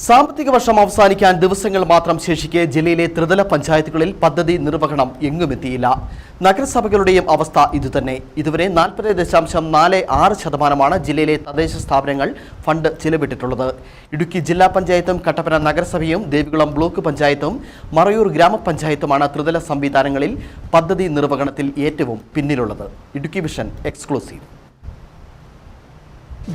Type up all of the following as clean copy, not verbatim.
സാമ്പത്തിക വർഷം അവസാനിക്കാൻ ദിവസങ്ങൾ മാത്രം ശേഷിക്കെ ജില്ലയിലെ ത്രിതല പഞ്ചായത്തുകളിൽ പദ്ധതി നിർവഹണം എങ്ങുമെത്തിയില്ല. നഗരസഭകളുടെയും അവസ്ഥ ഇതുതന്നെ. ഇതുവരെ 40.46% ജില്ലയിലെ തദ്ദേശ സ്ഥാപനങ്ങൾ ഫണ്ട് ചിലവിട്ടിട്ടുള്ളത്. ഇടുക്കി ജില്ലാ പഞ്ചായത്തും കട്ടപ്പന നഗരസഭയും ദേവികുളം ബ്ലോക്ക് പഞ്ചായത്തും മറയൂർ ഗ്രാമപഞ്ചായത്തുമാണ് ത്രിതല സംവിധാനങ്ങളിൽ പദ്ധതി നിർവഹണത്തിൽ ഏറ്റവും പിന്നിലുള്ളത്. Idukki vision exclusive.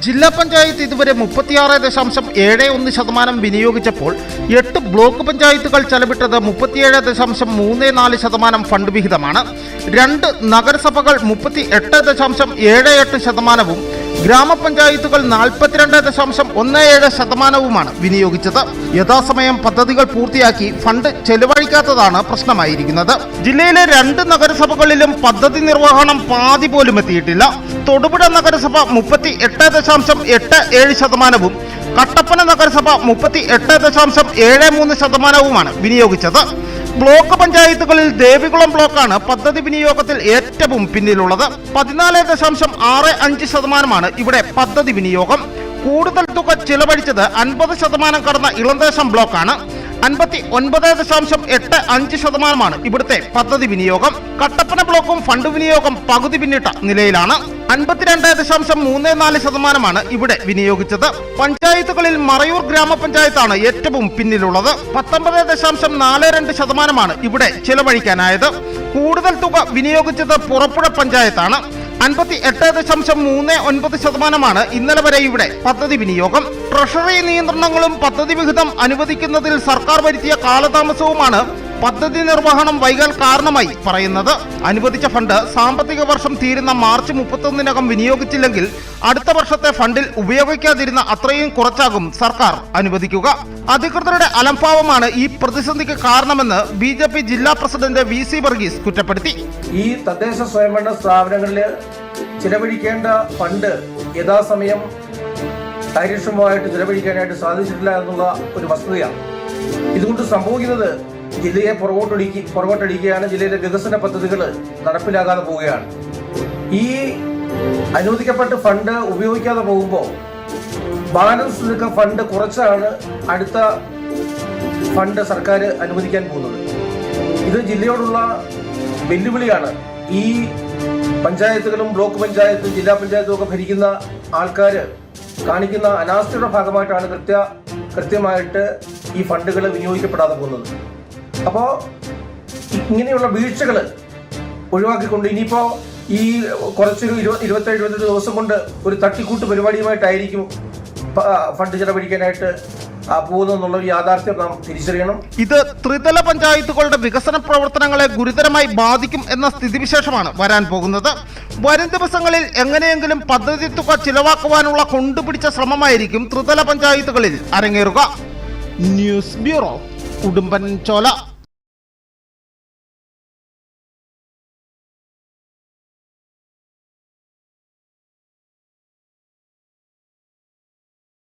ജില്ലാ പഞ്ചായത്ത് ഇതുവരെ 36.71% വിനിയോഗിച്ചപ്പോൾ 8 ബ്ലോക്ക് പഞ്ചായത്തുകൾ ചെലവിട്ടത് 37.34% ഫണ്ട് വിഹിതമാണ്. 2 നഗരസഭകൾ 38.78%വും ഗ്രാമപഞ്ചായത്തുകൾ 42.17%വുമാണ് വിനിയോഗിച്ചത്. യഥാസമയം പദ്ധതികൾ പൂർത്തിയാക്കി ഫണ്ട് ചെലവഴിക്കാത്തതാണ് പ്രശ്നമായിരിക്കുന്നത്. ജില്ലയിലെ 2 നഗരസഭകളിലും പദ്ധതി നിർവഹണം പാതി പോലും എത്തിയിട്ടില്ല. തൊടുപുഴ നഗരസഭ 38.87%വും കട്ടപ്പന നഗരസഭ 38.73%വുമാണ് വിനിയോഗിച്ചത്. ബ്ലോക്ക് പഞ്ചായത്തുകളിൽ ദേവികുളം ബ്ലോക്കാണ് പദ്ധതി വിനിയോഗത്തിൽ ഏറ്റവും പിന്നിലുള്ളത്. 14.65%മാണ് ഇവിടെ പദ്ധതി വിനിയോഗം. കൂടുതൽ തുക ചിലവഴിച്ചത് 50% കടന്ന ഇളന്തേശം ബ്ലോക്കാണ്. 59.85%മാണ് ഇവിടുത്തെ പദ്ധതി വിനിയോഗം. കട്ടപ്പന ബ്ലോക്കും ഫണ്ട് വിനിയോഗം പകുതി പിന്നിട്ട നിലയിലാണ്. 52.34%മാണ് ഇവിടെ വിനിയോഗിച്ചത്. പഞ്ചായത്തുകളിൽ മറയൂർ ഗ്രാമപഞ്ചായത്താണ് ഏറ്റവും പിന്നിലുള്ളത്. 19.42%മാണ് ഇവിടെ ചിലവഴിക്കാനായത്. കൂടുതൽ തുക വിനിയോഗിച്ചത് പുറപ്പുഴ പഞ്ചായത്താണ്. 58.39%മാണ് ഇന്നലെ വരെ ഇവിടെ പദ്ധതി വിനിയോഗം. ട്രഷറി നിയന്ത്രണങ്ങളും പദ്ധതി വിഹിതം അനുവദിക്കുന്നതിൽ സർക്കാർ വരുത്തിയ കാലതാമസവുമാണ് പദ്ധതി നിർവഹണം വൈകാൻ കാരണമായി പറയുന്നത്. അനുവദിച്ച ഫണ്ട് സാമ്പത്തിക വർഷം തീരുന്ന മാർച്ച് 31-നകം വിനിയോഗിച്ചില്ലെങ്കിൽ അടുത്ത വർഷത്തെ ഫണ്ടിൽ ഉപയോഗിക്കാതിരുന്ന അത്രയും കുറച്ചാകും സർക്കാർ അനുവദിക്കുക. അധികൃതരുടെ അലംഭാവമാണ് ഈ പ്രതിസന്ധിക്ക് കാരണമെന്ന് BJP ജില്ലാ പ്രസിഡന്റ് VC വർഗീസ് കുറ്റപ്പെടുത്തി. ഈ തദ്ദേശ സ്വയംഭരണ സ്ഥാപനങ്ങളിൽ ചിലവഴിക്കേണ്ട ഫണ്ട് യഥാസമയം കാര്യക്ഷമമായിട്ട് ചിലവഴിക്കാനായിട്ട് സാധിച്ചിട്ടില്ല എന്നുള്ള ഒരു വസ്തുതയാണ്. ഇതുകൊണ്ട് സംഭവിക്കുന്നത് ജില്ലയെ പുറകോട്ടടിക്കുകയാണ്. ജില്ലയിലെ വികസന പദ്ധതികൾ നടപ്പിലാകാതെ പോവുകയാണ്. ഈ അനുവദിക്കപ്പെട്ട ഫണ്ട് ഉപയോഗിക്കാതെ പോകുമ്പോൾ ബാലൻസ് നിൽക്കുന്ന ഫണ്ട് കുറച്ചാണ് അടുത്ത ഫണ്ട് സർക്കാർ അനുവദിക്കാൻ പോകുന്നത്. ഇത് ജില്ലയോടുള്ള വെല്ലുവിളിയാണ്. ഈ പഞ്ചായത്തുകളും ബ്ലോക്ക് പഞ്ചായത്തും ജില്ലാ പഞ്ചായത്തും ഒക്കെ ഭരിക്കുന്ന ആൾക്കാർ കാണിക്കുന്ന അനാസ്ഥയുടെ ഭാഗമായിട്ടാണ് കൃത്യമായിട്ട് ഈ ഫണ്ടുകൾ വിനിയോഗിക്കപ്പെടാതെ പോകുന്നത്. അപ്പോൾ ഇങ്ങനെയുള്ള വീഴ്ചകൾ ഒഴിവാക്കിക്കൊണ്ട് ഇനിയിപ്പോൾ ഈ കുറച്ചൊരു 27 ദിവസം കൊണ്ട് ഒരു തട്ടിക്കൂട്ട് പരിപാടിയുമായിട്ടായിരിക്കും ഫണ്ട് ചെലവഴിക്കാനായിട്ട് പോകുന്നുള്ള യാഥാർത്ഥ്യം നാം തിരിച്ചറിയണം. ഇത് ത്രിതല പഞ്ചായത്തുകളുടെ വികസന പ്രവർത്തനങ്ങളെ ഗുരുതരമായി ബാധിക്കും എന്ന സ്ഥിതിവിശേഷമാണ് വരാൻ പോകുന്നത്. വരും ദിവസങ്ങളിൽ എങ്ങനെയെങ്കിലും പദ്ധതി തുക ചിലവാക്കുവാനുള്ള കൊണ്ടുപിടിച്ച ശ്രമമായിരിക്കും ത്രിതല പഞ്ചായത്തുകളിൽ അരങ്ങേറുക. News bureau, Udumbanchola.